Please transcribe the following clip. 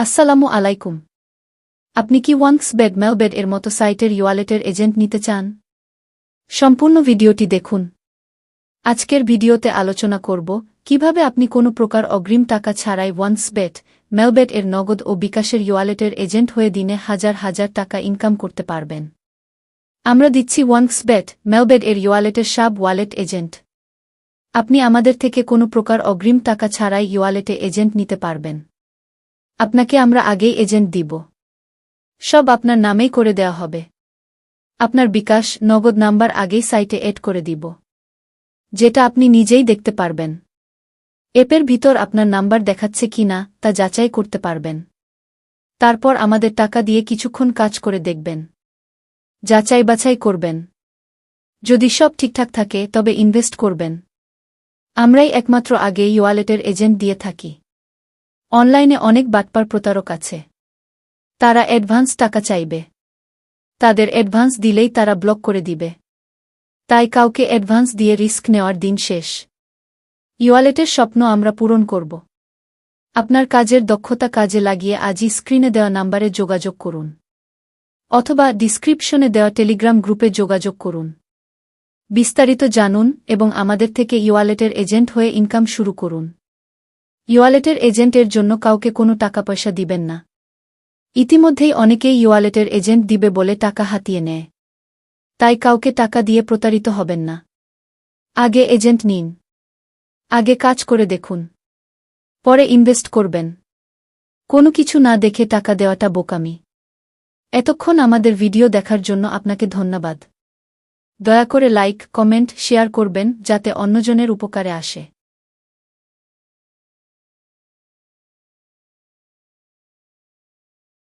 আসসালামু আলাইকুম। আপনি কি ওয়ান্সবেট মেলবেট এর মতো সাইটের ওয়ালেটের এজেন্ট নিতে চান? সম্পূর্ণ ভিডিওটি দেখুন। আজকের ভিডিওতে আলোচনা করব কিভাবে আপনি কোনো প্রকার অগ্রিম টাকা ছাড়াই ওয়ান্সবেট মেলবেট এর নগদ ও বিকাশের ওয়ালেটের এজেন্ট হয়ে দিনে হাজার হাজার টাকা ইনকাম করতে পারবেন। আমরা দিচ্ছি ওয়ান্সবেট মেলবেট এর ওয়ালেটের সব ওয়ালেট এজেন্ট। আপনি আমাদের থেকে কোনো প্রকার অগ্রিম টাকা ছাড়াই ওয়ালেটে এজেন্ট নিতে পারবেন। আপনাকে আমরা আগেই এজেন্ট দিব। সব আপনার নামেই করে দেওয়া হবে। আপনার বিকাশ নগদ নাম্বার আগেই সাইটে এড করে দিব, যেটা আপনি নিজেই দেখতে পারবেন। অ্যাপের ভিতর আপনার নাম্বার দেখাচ্ছে কিনা তা যাচাই করতে পারবেন। তারপর আমাদের টাকা দিয়ে কিছুক্ষণ কাজ করে দেখবেন, যাচাই বাছাই করবেন। যদি সব ঠিকঠাক থাকে তবে ইনভেস্ট করবেন। আমরাই একমাত্র আগে ওয়ালেটের এজেন্ট দিয়ে থাকি। অনলাইনে অনেক বাটপার প্রতারক আছে। তারা অ্যাডভান্স টাকা চাইবে। তাদের অ্যাডভান্স দিলেই তারা ব্লক করে দিবে। তাই কাউকে অ্যাডভান্স দিয়ে রিস্ক নেওয়ার দিন শেষ। ওয়ালেটের স্বপ্ন আমরা পূরণ করব। আপনার কাজের দক্ষতা কাজে লাগিয়ে আজই স্ক্রিনে দেওয়া নাম্বারে যোগাযোগ করুন, অথবা ডিসক্রিপশনে দেওয়া টেলিগ্রাম গ্রুপে যোগাযোগ করুন। বিস্তারিত জানুন এবং আমাদের থেকে ওয়ালেটের এজেন্ট হয়ে ইনকাম শুরু করুন। ওয়ালেটের এজেন্টের জন্য কাউকে কোনো টাকা পয়সা দিবেন না। ইতিমধ্যেই অনেকেই ওয়ালেটের এজেন্ট দিবে বলে টাকা হাতিয়ে নেয়। তাই কাউকে টাকা দিয়ে প্রতারিত হবেন না। আগে এজেন্ট নিন। আগে কাজ করে দেখুন, পরে ইনভেস্ট করবেন। কোনো কিছু না দেখে টাকা দেওয়াটা বোকামি। এতক্ষণ আমাদের ভিডিও দেখার জন্য আপনাকে ধন্যবাদ। দয়া করে লাইক, কমেন্ট, শেয়ার করবেন যাতে অন্যজনের উপকারে আসে।